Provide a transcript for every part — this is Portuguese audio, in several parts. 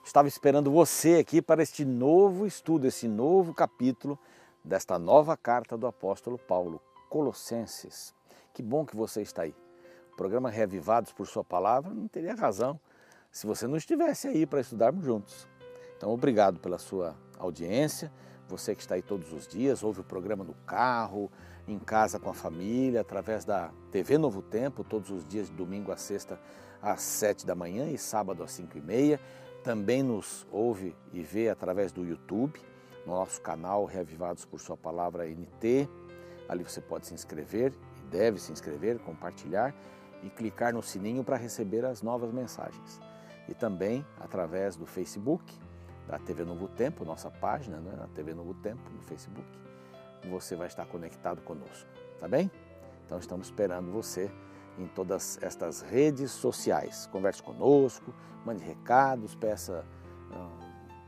Estava esperando você aqui para este novo estudo, esse novo capítulo desta nova carta do apóstolo Paulo, Colossenses. Que bom que você está aí. O programa Reavivados por Sua Palavra não teria razão se você não estivesse aí para estudarmos juntos. Então, obrigado pela sua audiência. Você que está aí todos os dias, ouve o programa no carro, em casa com a família, através da TV Novo Tempo, todos os dias de domingo a sexta às 7 da manhã e sábado às 5h30. Também nos ouve e vê através do YouTube, no nosso canal Reavivados por Sua Palavra NT. Ali você pode se inscrever, e deve se inscrever, compartilhar e clicar no sininho para receber as novas mensagens. E também através do Facebook, da TV Novo Tempo, nossa página, né, na TV Novo Tempo, no Facebook, você vai estar conectado conosco, tá bem? Então estamos esperando você em todas estas redes sociais. Converse conosco, mande recados,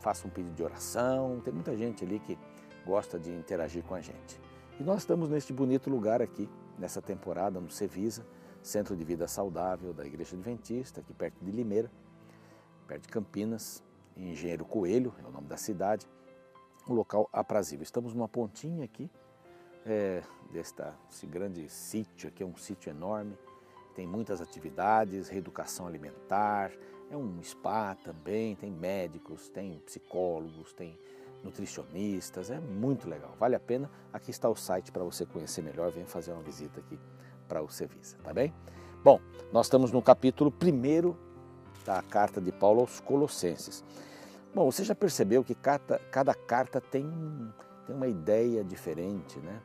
faça um pedido de oração. Tem muita gente ali que gosta de interagir com a gente. E nós estamos neste bonito lugar aqui, nessa temporada, no Cevisa, Centro de Vida Saudável da Igreja Adventista, aqui perto de Limeira, perto de Campinas, em Engenheiro Coelho, é o nome da cidade, um local aprazível. Estamos numa pontinha aqui, desse grande sítio aqui, é um sítio enorme, tem muitas atividades, reeducação alimentar, é um spa também, tem médicos, tem psicólogos, tem nutricionistas, é muito legal, vale a pena. Aqui está o site para você conhecer melhor, venha fazer uma visita aqui para o Cevisa, tá bem? Bom, nós estamos no capítulo 1º da carta de Paulo aos Colossenses. Bom, você já percebeu que cada carta tem uma ideia diferente, né?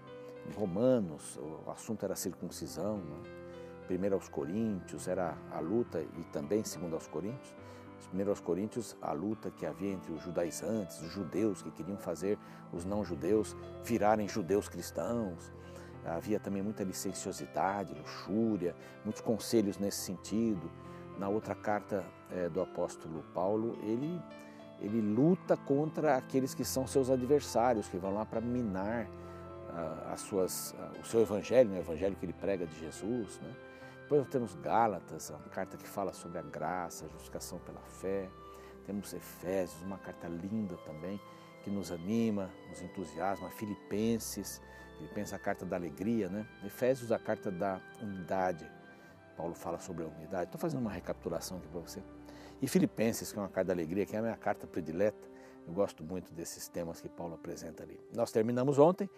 Em Romanos, o assunto era a circuncisão, né? Primeiro aos Coríntios era a luta, e também segundo aos Coríntios, primeiro aos Coríntios, a luta que havia entre os judaizantes, os judeus que queriam fazer os não-judeus virarem judeus cristãos. Havia também muita licenciosidade, luxúria, muitos conselhos nesse sentido. Na outra carta do apóstolo Paulo, ele luta contra aqueles que são seus adversários, que vão lá para minar o seu evangelho, né? O evangelho que ele prega de Jesus, né? Depois nós temos Gálatas, uma carta que fala sobre a graça, a justificação pela fé. Temos Efésios, uma carta linda também, que nos anima, nos entusiasma. Filipenses, a carta da alegria, né? Efésios, a carta da unidade. Paulo fala sobre a unidade. Estou fazendo uma recapitulação aqui para você. E Filipenses, que é uma carta da alegria, que é a minha carta predileta. Eu gosto muito desses temas que Paulo apresenta ali. Nós terminamos ontem,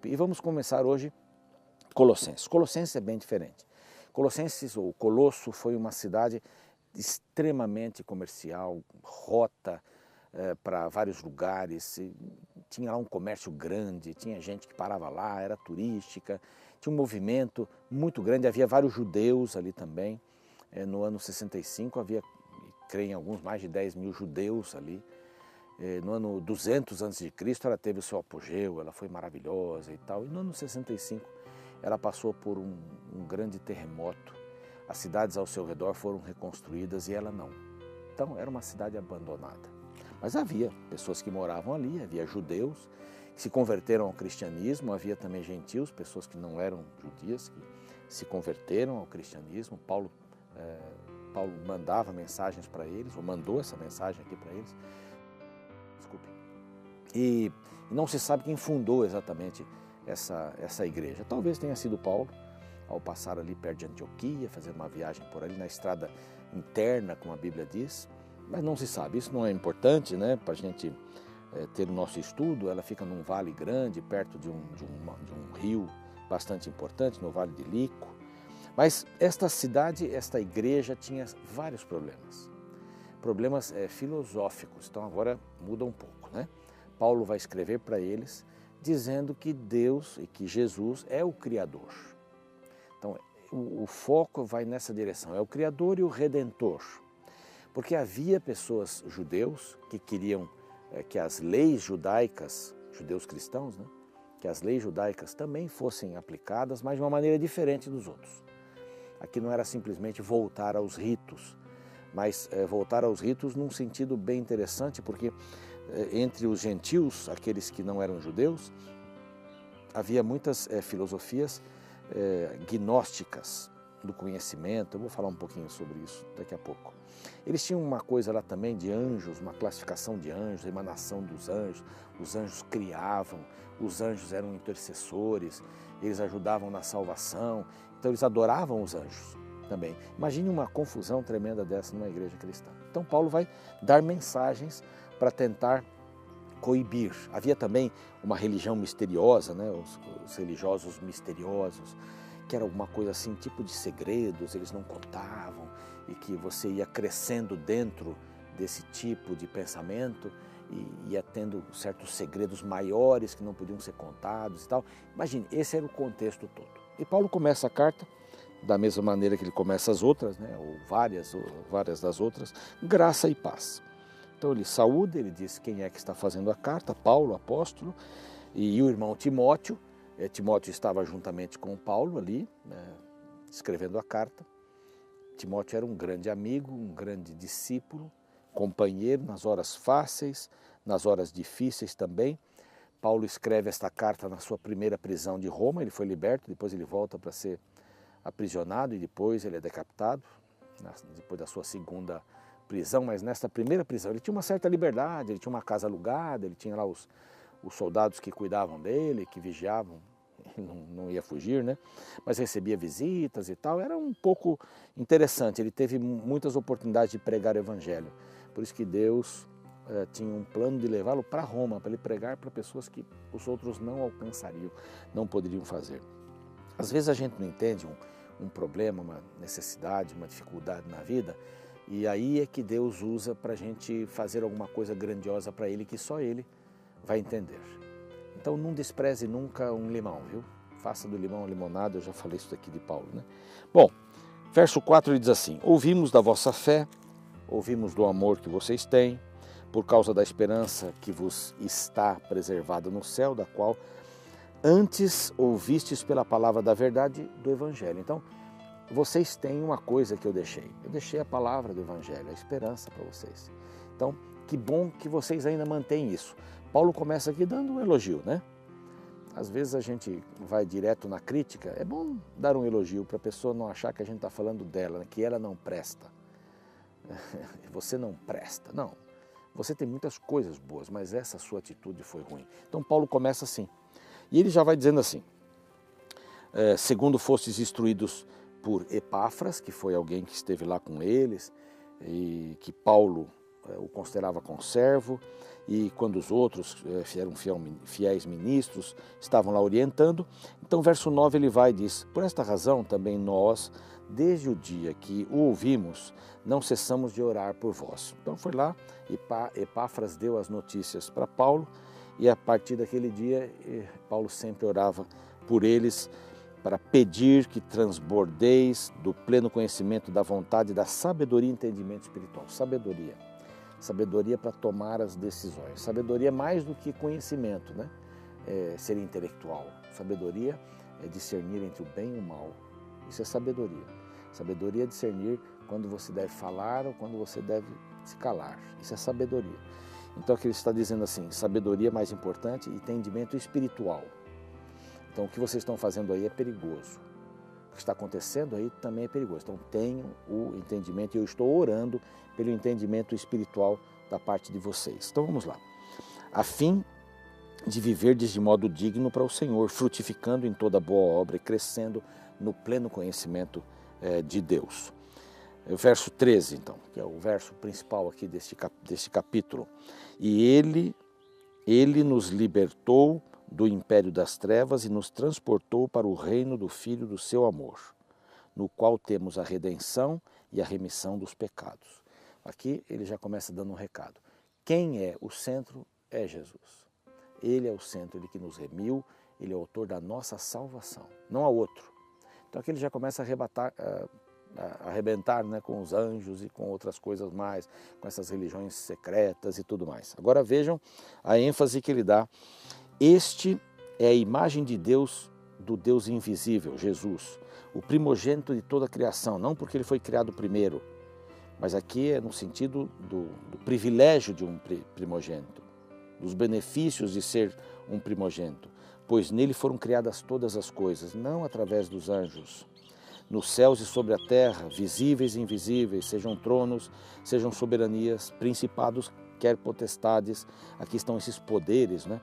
e vamos começar hoje Colossenses. Colossenses é bem diferente. Colossenses, ou Colosso, foi uma cidade extremamente comercial, rota para vários lugares, tinha lá um comércio grande, tinha gente que parava lá, era turística, tinha um movimento muito grande, havia vários judeus ali também. No ano 65 havia, creio em alguns, mais de 10 mil judeus ali. No ano 200 a.C. ela teve o seu apogeu, ela foi maravilhosa e tal. E no ano 65 ela passou por um grande terremoto. As cidades ao seu redor foram reconstruídas e ela não. Então era uma cidade abandonada. Mas havia pessoas que moravam ali, havia judeus que se converteram ao cristianismo, havia também gentios, pessoas que não eram judias, que se converteram ao cristianismo. Paulo mandava mensagens para eles, ou mandou essa mensagem aqui para eles. Desculpe. E não se sabe quem fundou exatamente essa igreja. Talvez tenha sido Paulo, ao passar ali perto de Antioquia, fazer uma viagem por ali na estrada interna, como a Bíblia diz, mas não se sabe. Isso não é importante, né, para a gente ter o nosso estudo. Ela fica num vale grande, perto de um rio bastante importante, no Vale de Lico. Mas esta cidade, esta igreja tinha vários problemas. Problemas filosóficos. Então agora muda um pouco, né? Paulo vai escrever para eles dizendo que Deus e que Jesus é o Criador. Então o foco vai nessa direção, é o Criador e o Redentor. Porque havia pessoas, judeus, que queriam que as leis judaicas, judeus cristãos, né? Que as leis judaicas também fossem aplicadas, mas de uma maneira diferente dos outros. Aqui não era simplesmente voltar aos ritos, mas voltar aos ritos num sentido bem interessante, porque entre os gentios, aqueles que não eram judeus, havia muitas filosofias gnósticas, do conhecimento. Eu vou falar um pouquinho sobre isso daqui a pouco. Eles tinham uma coisa lá também de anjos, uma classificação de anjos, emanação dos anjos. Os anjos criavam, os anjos eram intercessores, eles ajudavam na salvação. Então eles adoravam os anjos também. Imagine uma confusão tremenda dessa numa igreja cristã. Então Paulo vai dar mensagens para tentar coibir. Havia também uma religião misteriosa, né? Os religiosos misteriosos, que era alguma coisa assim, tipo de segredos, eles não contavam, e que você ia crescendo dentro desse tipo de pensamento e ia tendo certos segredos maiores que não podiam ser contados e tal. Imagine, esse era o contexto todo. E Paulo começa a carta da mesma maneira que ele começa as outras, né? Ou várias das outras, graça e paz. Então ele saúda, ele diz quem é que está fazendo a carta, Paulo, apóstolo, e o irmão Timóteo. Timóteo estava juntamente com Paulo ali, né, escrevendo a carta. Timóteo era um grande amigo, um grande discípulo, companheiro nas horas fáceis, nas horas difíceis também. Paulo escreve esta carta na sua primeira prisão de Roma, ele foi liberto, depois ele volta para ser aprisionado e depois ele é decapitado, depois da sua segunda prisão, mas nesta primeira prisão ele tinha uma certa liberdade, ele tinha uma casa alugada, ele tinha lá os soldados que cuidavam dele, que vigiavam, ele não ia fugir, né? Mas recebia visitas e tal, era um pouco interessante, ele teve muitas oportunidades de pregar o evangelho, por isso que Deus tinha um plano de levá-lo para Roma, para ele pregar para pessoas que os outros não alcançariam, não poderiam fazer. Às vezes a gente não entende um problema, uma necessidade, uma dificuldade na vida, e aí é que Deus usa para a gente fazer alguma coisa grandiosa para Ele, que só Ele vai entender. Então não despreze nunca um limão, viu? Faça do limão limonada, eu já falei isso aqui de Paulo, né? Bom, verso 4 ele diz assim: ouvimos da vossa fé, ouvimos do amor que vocês têm, por causa da esperança que vos está preservada no céu, da qual antes ouvistes pela palavra da verdade do Evangelho. Então, vocês têm uma coisa que eu deixei a palavra do Evangelho, a esperança para vocês. Então, que bom que vocês ainda mantêm isso. Paulo começa aqui dando um elogio, né? Às vezes a gente vai direto na crítica, é bom dar um elogio para a pessoa não achar que a gente está falando dela, né? Que ela não presta. Você não presta, não. Você tem muitas coisas boas, mas essa sua atitude foi ruim. Então Paulo começa assim, e ele já vai dizendo assim: segundo fostes instruídos por Epáfras, que foi alguém que esteve lá com eles, e que Paulo o considerava conservo, e quando os outros eram fiéis ministros, estavam lá orientando. Então, verso 9 ele vai e diz: por esta razão também nós, desde o dia que o ouvimos, não cessamos de orar por vós. Então foi lá, Epáfras deu as notícias para Paulo, e a partir daquele dia, Paulo sempre orava por eles, para pedir que transbordeis do pleno conhecimento da vontade, da sabedoria e entendimento espiritual. Sabedoria para tomar as decisões. Sabedoria mais do que conhecimento, né? Ser intelectual. Sabedoria é discernir entre o bem e o mal. Isso é sabedoria. Sabedoria é discernir quando você deve falar ou quando você deve se calar. Isso é sabedoria. Então aqui ele está dizendo assim: sabedoria mais importante, entendimento espiritual. Então o que vocês estão fazendo aí é perigoso. O que está acontecendo aí também é perigoso. Então tenham o entendimento, e eu estou orando pelo entendimento espiritual da parte de vocês. Então vamos lá. A fim de viverdes de modo digno para o Senhor, frutificando em toda boa obra e crescendo no pleno conhecimento de Deus. O verso 13, então, que é o verso principal aqui deste capítulo. E ele nos libertou do império das trevas e nos transportou para o reino do Filho do seu amor, no qual temos a redenção e a remissão dos pecados. Aqui ele já começa dando um recado. Quem é o centro é Jesus. Ele é o centro, ele que nos remiu, ele é o autor da nossa salvação, não há outro. Então aqui ele já começa a arrebentar, né, com os anjos e com outras coisas mais, com essas religiões secretas e tudo mais. Agora vejam a ênfase que ele dá. Este é a imagem de Deus, do Deus invisível, Jesus, o primogênito de toda a criação, não porque ele foi criado primeiro, mas aqui é no sentido do privilégio de um primogênito, dos benefícios de ser um primogênito, pois nele foram criadas todas as coisas, não através dos anjos, nos céus e sobre a terra, visíveis e invisíveis, sejam tronos, sejam soberanias, principados, quer potestades. Aqui estão esses poderes, né?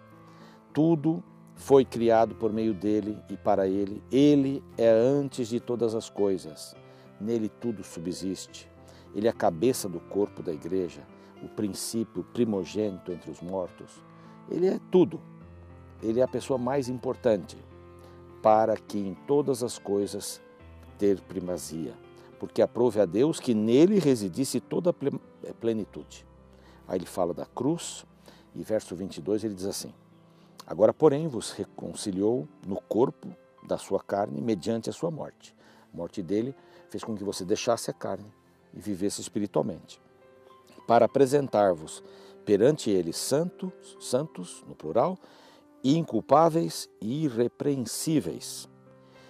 Tudo foi criado por meio dele e para ele. Ele é antes de todas as coisas. Nele tudo subsiste. Ele é a cabeça do corpo da igreja, o princípio, o primogênito entre os mortos. Ele é tudo. Ele é a pessoa mais importante para que em todas as coisas ter primazia, porque aprove a Deus que nele residisse toda a plenitude. Aí ele fala da cruz e verso 22 ele diz assim: agora, porém, vos reconciliou no corpo da sua carne mediante a sua morte. A morte dele fez com que você deixasse a carne e vivesse espiritualmente, para apresentar-vos perante ele santos, no plural, inculpáveis e irrepreensíveis.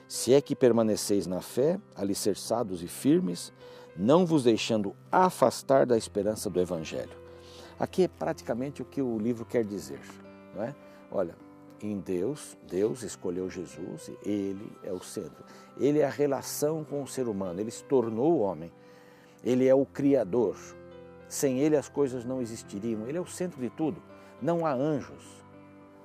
Se é que permaneceis na fé, alicerçados e firmes, não vos deixando afastar da esperança do Evangelho. Aqui é praticamente o que o livro quer dizer, não é? Olha, em Deus escolheu Jesus, e Ele é o centro. Ele é a relação com o ser humano, Ele se tornou homem. Ele é o Criador. Sem Ele as coisas não existiriam. Ele é o centro de tudo. Não há anjos,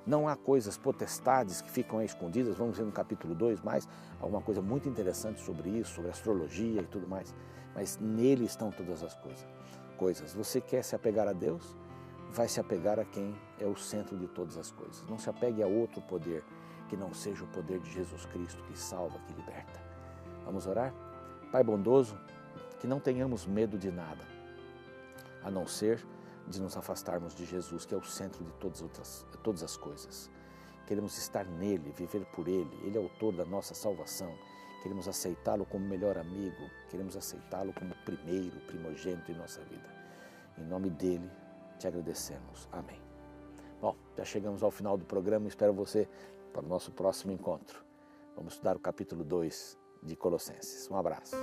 não há coisas, potestades que ficam escondidas. Vamos ver no capítulo 2 mais alguma coisa muito interessante sobre isso, sobre astrologia e tudo mais. Mas nele estão todas as coisas. Você quer se apegar a Deus? Vai se apegar a quem é o centro de todas as coisas. Não se apegue a outro poder que não seja o poder de Jesus Cristo, que salva, que liberta. Vamos orar? Pai bondoso, que não tenhamos medo de nada, a não ser de nos afastarmos de Jesus, que é o centro de todas as coisas. Queremos estar nele, viver por ele. Ele é o autor da nossa salvação. Queremos aceitá-lo como melhor amigo, queremos aceitá-lo como primeiro, primogênito em nossa vida. Em nome dele, te agradecemos. Amém. Bom, já chegamos ao final do programa. Espero você para o nosso próximo encontro. Vamos estudar o capítulo 2 de Colossenses. Um abraço.